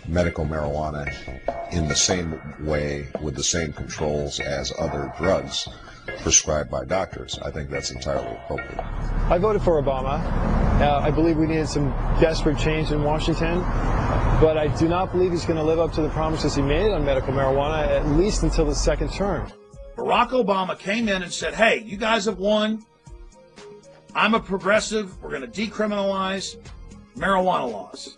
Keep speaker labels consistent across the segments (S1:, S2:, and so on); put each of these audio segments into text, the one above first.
S1: medical marijuana in the same way with the same controls as other drugs prescribed by doctors. I think that's entirely appropriate.
S2: I voted for Obama. I believe we needed some desperate change in Washington, but I do not believe he's going to live up to the promises he made on medical marijuana, at least until the second term.
S3: Barack Obama came in and said, hey, you guys have won. I'm a progressive. We're going to decriminalize marijuana laws.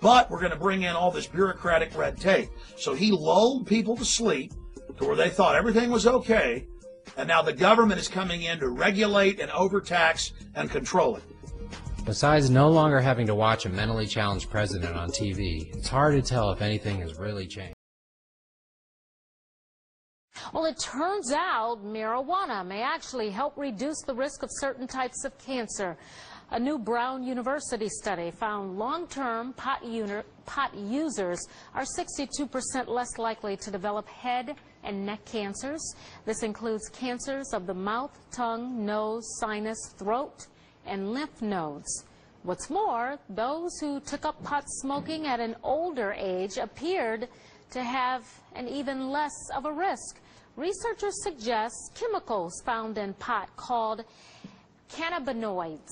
S3: But we're going to bring in all this bureaucratic red tape. So he lulled people to sleep to where they thought everything was okay. And now the government is coming in to regulate and overtax and control it.
S4: Besides no longer having to watch a mentally challenged president on TV, it's hard to tell if anything has really changed.
S5: Well, it turns out marijuana may actually help reduce the risk of certain types of cancer. A new Brown University study found long-term pot users are 62% less likely to develop head and neck cancers. This includes cancers of the mouth, tongue, nose, sinus, throat, and lymph nodes. What's more, those who took up pot smoking at an older age appeared to have an even less of a risk. Researchers suggest chemicals found in pot called cannabinoids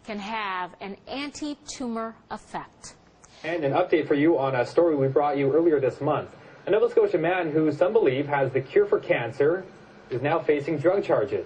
S5: can have an anti-tumor effect.
S6: And an update for you on a story we brought you earlier this month. A Nova Scotia man who some believe has the cure for cancer is now facing drug charges.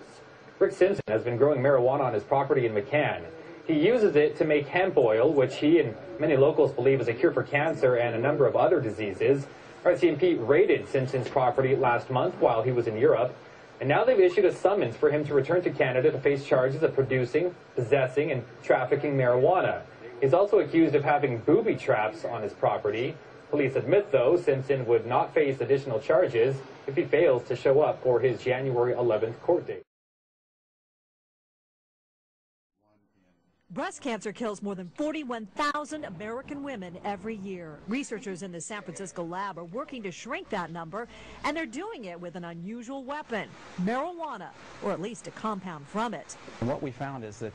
S6: Rick Simpson has been growing marijuana on his property in McCann. He uses it to make hemp oil, which he and many locals believe is a cure for cancer and a number of other diseases. RCMP raided Simpson's property last month while he was in Europe, and now they've issued a summons for him to return to Canada to face charges of producing, possessing, and trafficking marijuana. He's also accused of having booby traps on his property. Police admit, though, Simpson would not face additional charges if he fails to show up for his January 11th court date.
S7: Breast cancer kills more than 41,000 American women every year. Researchers in the San Francisco lab are working to shrink that number, and they're doing it with an unusual weapon, marijuana, or at least a compound from it.
S8: And what we found is that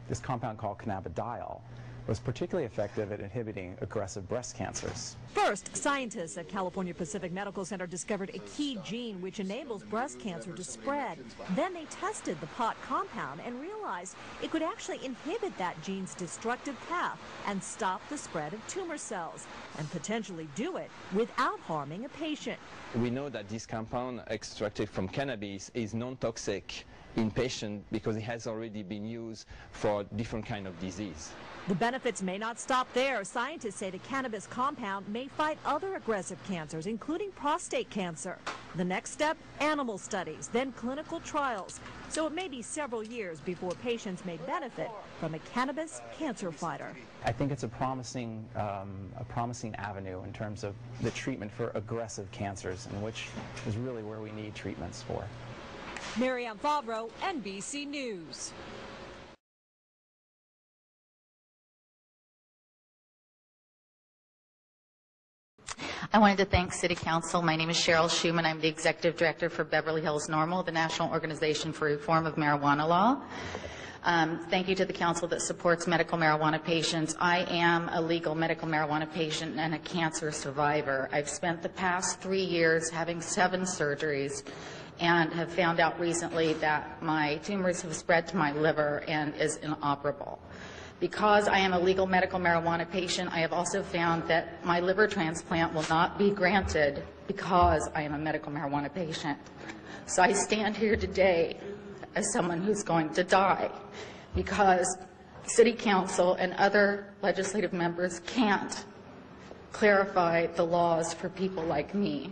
S8: this compound called cannabidiol was particularly effective at inhibiting aggressive breast cancers.
S7: First, scientists at California Pacific Medical Center discovered a key gene which enables breast cancer to spread. Then they tested the pot compound and realized it could actually inhibit that gene's destructive path and stop the spread of tumor cells, and potentially do it without harming a patient.
S9: We know that this compound extracted from cannabis is non-toxic in patients because it has already been used for different kind of disease.
S7: The benefits may not stop there. Scientists say the cannabis compound may fight other aggressive cancers, including prostate cancer. The next step, animal studies, then clinical trials. So it may be several years before patients may benefit from a cannabis cancer fighter.
S8: I think it's a promising avenue in terms of the treatment for aggressive cancers, and which is really where we need treatments for.
S7: Marianne Favreau, NBC News.
S10: I wanted to thank City Council. My name is Cheryl Schuman. I'm the Executive Director for Beverly Hills NORML, the National Organization for Reform of Marijuana Law. Thank you to the Council that supports medical marijuana patients. I am a legal medical marijuana patient and a cancer survivor. I've spent the past 3 years having 7 surgeries and have found out recently that my tumors have spread to my liver and is inoperable. Because I am a legal medical marijuana patient, I have also found that my liver transplant will not be granted because I am a medical marijuana patient. So I stand here today as someone who's going to die because City Council and other legislative members can't clarify the laws for people like me.